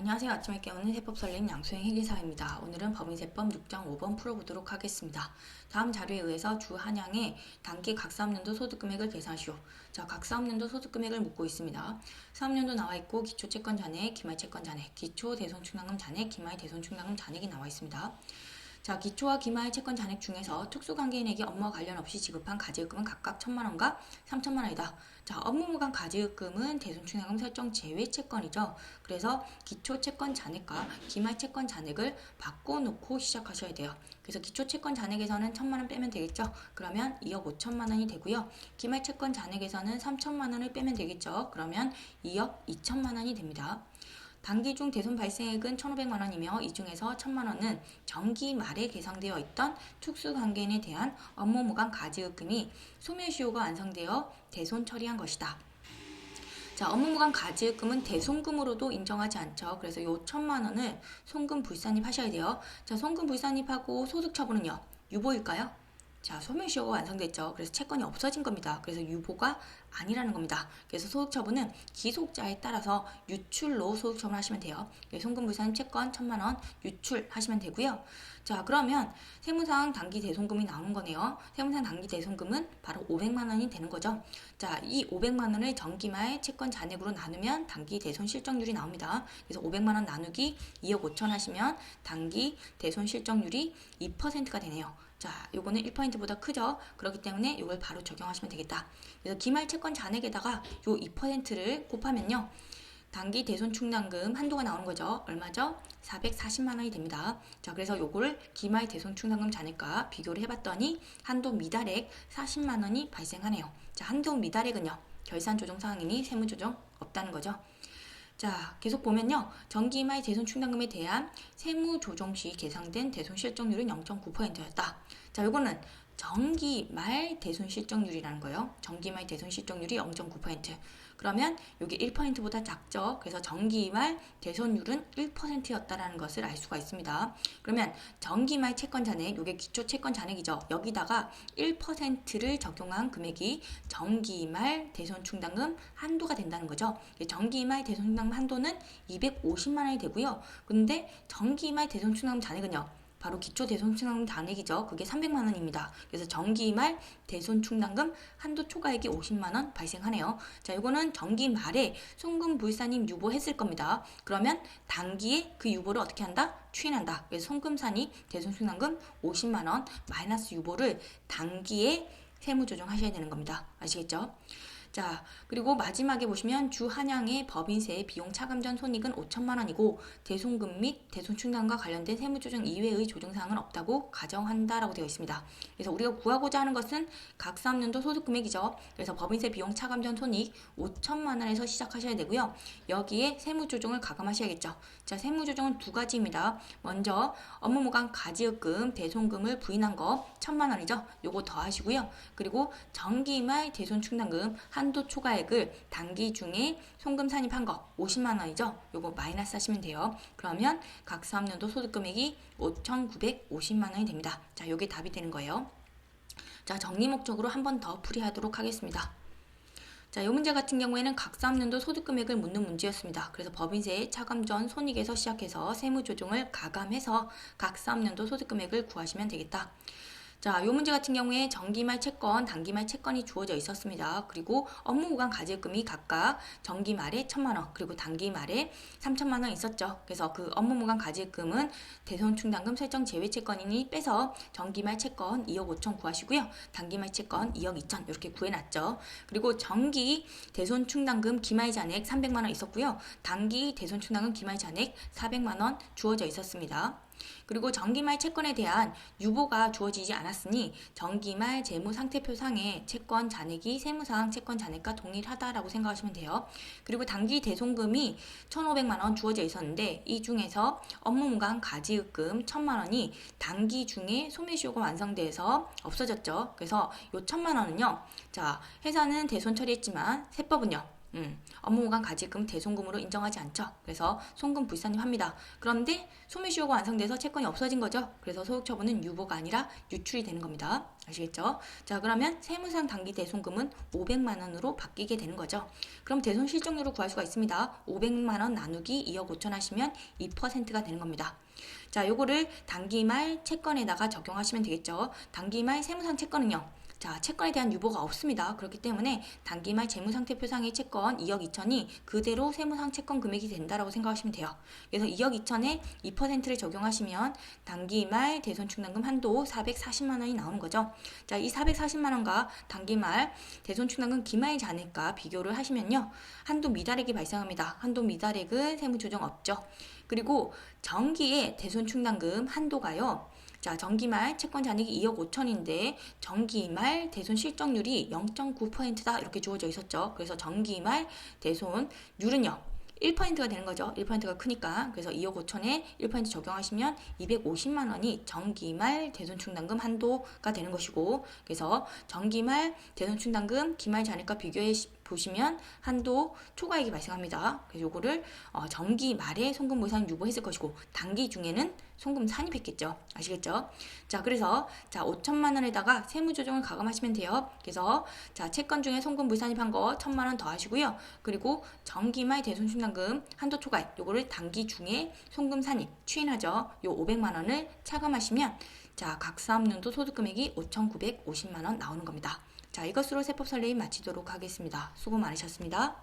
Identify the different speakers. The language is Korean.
Speaker 1: 안녕하세요. 아침에 깨우는 세법 설레임 양수행 회계사입니다. 오늘은 법인세법 6.5번 풀어보도록 하겠습니다. 다음 자료에 의해서 주 한양의 단기 각 사업년도 소득금액을 계산하시오. 자, 각 사업년도 소득금액을 묻고 있습니다. 사업년도 나와 있고 기초채권 잔액, 기말채권 잔액, 기초 대손충당금 잔액, 기말 대손충당금 잔액이 나와 있습니다. 자, 기초와 기말 채권 잔액 중에서 특수관계인에게 업무와 관련 없이 지급한 가지급금은 각각 1,000만원과 3,000만원이다. 자, 업무무관 가지급금은 대손충당금 설정 제외 채권이죠. 그래서 기초 채권 잔액과 기말 채권 잔액을 바꿔놓고 시작하셔야 돼요. 그래서 기초 채권 잔액에서는 1,000만원 빼면 되겠죠. 그러면 2억 5천만원이 되고요. 기말 채권 잔액에서는 3천만원을 빼면 되겠죠. 그러면 2억 2천만원이 됩니다. 단기 중 대손 발생액은 1,500만원이며 이 중에서 1,000만원은 정기 말에 계상되어 있던 특수관계인에 대한 업무무관 가지급금이 소멸시효가 완성되어 대손 처리한 것이다. 자, 업무무관 가지급금은 대손금으로도 인정하지 않죠. 그래서 이 1,000만원을 손금 불산입 하셔야 돼요. 자, 손금 불산입하고 소득처분은요? 유보일까요? 자, 소멸시효가 완성됐죠. 그래서 채권이 없어진 겁니다. 그래서 유보가 아니라는 겁니다. 그래서 소득처분은 기속자에 따라서 유출로 소득처분 하시면 돼요. 송금불산입 채권 1,000만원 유출하시면 되고요. 자, 그러면 세무상 단기 대손금이 나오는 거네요. 세무상 단기 대손금은 바로 500만원이 되는 거죠. 자, 이 500만원을 정기말 채권 잔액으로 나누면 단기 대손 실적률이 나옵니다. 그래서 500만원 나누기 2억 5천 하시면 단기 대손 실적률이 2%가 되네요. 자, 요거는 1%보다 크죠? 그렇기 때문에 요걸 바로 적용하시면 되겠다. 그래서 기말 채권 잔액에다가 요 2%를 곱하면요. 단기 대손 충당금 한도가 나오는 거죠. 얼마죠? 440만원이 됩니다. 자, 그래서 요거를 기말 대손 충당금 잔액과 비교를 해봤더니 한도 미달액 40만원이 발생하네요. 자, 한도 미달액은요. 결산 조정 사항이니 세무 조정 없다는 거죠. 자, 계속 보면요. 정기말 대손 충당금에 대한 세무 조정 시 계상된 대손 실적률은 0.9%였다. 자, 요거는 정기말 대손 실적률이라는 거예요. 정기말 대손 실적률이 0.9%. 그러면 이게 1%보다 작죠. 그래서 정기말 대손율은 1%였다라는 것을 알 수가 있습니다. 그러면 정기말 채권 잔액, 이게 기초 채권 잔액이죠. 여기다가 1%를 적용한 금액이 정기말 대손 충당금 한도가 된다는 거죠. 정기말 대손 충당금 한도는 250만 원이 되고요. 근데 정기말 대손 충당금 잔액은요. 바로 기초 대손 충당금 잔액이죠. 그게 300만 원입니다. 그래서 정기 말 대손 충당금 한도 초과액이 50만 원 발생하네요. 자, 이거는 정기 말에 송금 불산입 유보했을 겁니다. 그러면 단기에 그 유보를 어떻게 한다? 추인한다. 그래서 송금산입 대손 충당금 50만 원 마이너스 유보를 단기에 세무 조정하셔야 되는 겁니다. 아시겠죠? 자, 그리고 마지막에 보시면 주 한양의 법인세 비용 차감 전 손익은 5천만 원이고 대손금 및 대손 충당과 관련된 세무조정 이외의 조정사항은 없다고 가정한다라고 되어 있습니다. 그래서 우리가 구하고자 하는 것은 각 사업년도 소득금액이죠. 그래서 법인세 비용 차감 전 손익 5천만 원에서 시작하셔야 되고요. 여기에 세무조정을 가감하셔야겠죠. 자, 세무조정은 두 가지입니다. 먼저 업무무관 가지급금, 대손금을 부인한 거 1,000만 원이죠. 요거 더하시고요. 그리고 정기말 대손 충당금 한도 초과액을 단기 중에 송금 산입한 거 50만 원이죠. 요거 마이너스 하시면 돼요. 그러면 각 사업년도 소득금액이 5,950만 원이 됩니다. 자, 요게 답이 되는 거예요. 자, 정리 목적으로 한 번 더 풀이하도록 하겠습니다. 자, 이 문제 같은 경우에는 각 사업년도 소득금액을 묻는 문제였습니다. 그래서 법인세 차감 전 손익에서 시작해서 세무조정을 가감해서 각 사업년도 소득금액을 구하시면 되겠다. 자, 이 문제 같은 경우에 정기말 채권, 단기말 채권이 주어져 있었습니다. 그리고 업무무관 가지급금이 각각 정기말에 1,000만 원, 그리고 단기말에 3,000만 원 있었죠. 그래서 그 업무무관 가지급금은 대손 충당금 설정 제외 채권이니 빼서 정기말 채권 2억 5천 구하시고요. 단기말 채권 2억 2천 이렇게 구해놨죠. 그리고 정기 대손 충당금 기말 잔액 300만 원 있었고요. 단기 대손 충당금 기말 잔액 400만 원 주어져 있었습니다. 그리고 정기말 채권에 대한 유보가 주어지지 않았으니 정기말 재무상태표상에 채권 잔액이 세무상 채권 잔액과 동일하다라고 생각하시면 돼요. 그리고 단기 대손금이 1,500만 원 주어져 있었는데 이 중에서 업무무관 가지급금 1,000만 원이 단기 중에 소멸시효가 완성돼서 없어졌죠. 그래서 이 1,000만 원은요. 자, 회사는 대손 처리했지만 세법은요. 업무보강 가지금 대손금으로 인정하지 않죠. 그래서 송금 불산입합니다. 그런데 소멸시효가 완성돼서 채권이 없어진 거죠. 그래서 소득처분은 유보가 아니라 유출이 되는 겁니다. 아시겠죠? 자, 그러면 세무상 단기 대손금은 500만 원으로 바뀌게 되는 거죠. 그럼 대손 실적률을 구할 수가 있습니다. 500만 원 나누기 2억 5천 하시면 2%가 되는 겁니다. 자, 요거를 단기말 채권에다가 적용하시면 되겠죠. 단기말 세무상 채권은요. 자, 채권에 대한 유보가 없습니다. 그렇기 때문에 단기말 재무상태표상의 채권 2억 2천이 그대로 세무상 채권 금액이 된다라고 생각하시면 돼요. 그래서 2억 2천에 2%를 적용하시면 단기말 대손충당금 한도 440만 원이 나오는 거죠. 자, 이 440만 원과 단기말 대손충당금 기말 잔액과 비교를 하시면요. 한도 미달액이 발생합니다. 한도 미달액은 세무조정 없죠. 그리고 정기의 대손충당금 한도가요. 자, 정기말 채권 잔액이 2억 5천인데 정기말 대손 실적률이 0.9%다 이렇게 주어져 있었죠. 그래서 정기말 대손율은요. 1%가 되는 거죠. 1%가 크니까. 그래서 2억 5천에 1% 적용하시면 250만 원이 정기말 대손충당금 한도가 되는 것이고, 그래서 정기말 대손충당금 기말 잔액과 비교해 보시면 한도 초과액이 발생합니다. 그래서 요거를 정기 말에 송금 보상 유보했을 것이고 단기 중에는 송금 산입했겠죠. 아시겠죠? 자, 그래서 자 5천만 원에다가 세무조정을 가감하시면 돼요. 그래서 자 채권 중에 송금 불산입한 거 1,000만 원 더 하시고요. 그리고 정기말 대손충당금 한도 초과액 요거를 단기 중에 송금 산입 추인하죠. 요 500만 원을 차감하시면 자 각사업년도 소득금액이 5,950만 원 나오는 겁니다. 자, 이것으로 세법 설레임 마치도록 하겠습니다. 수고 많으셨습니다.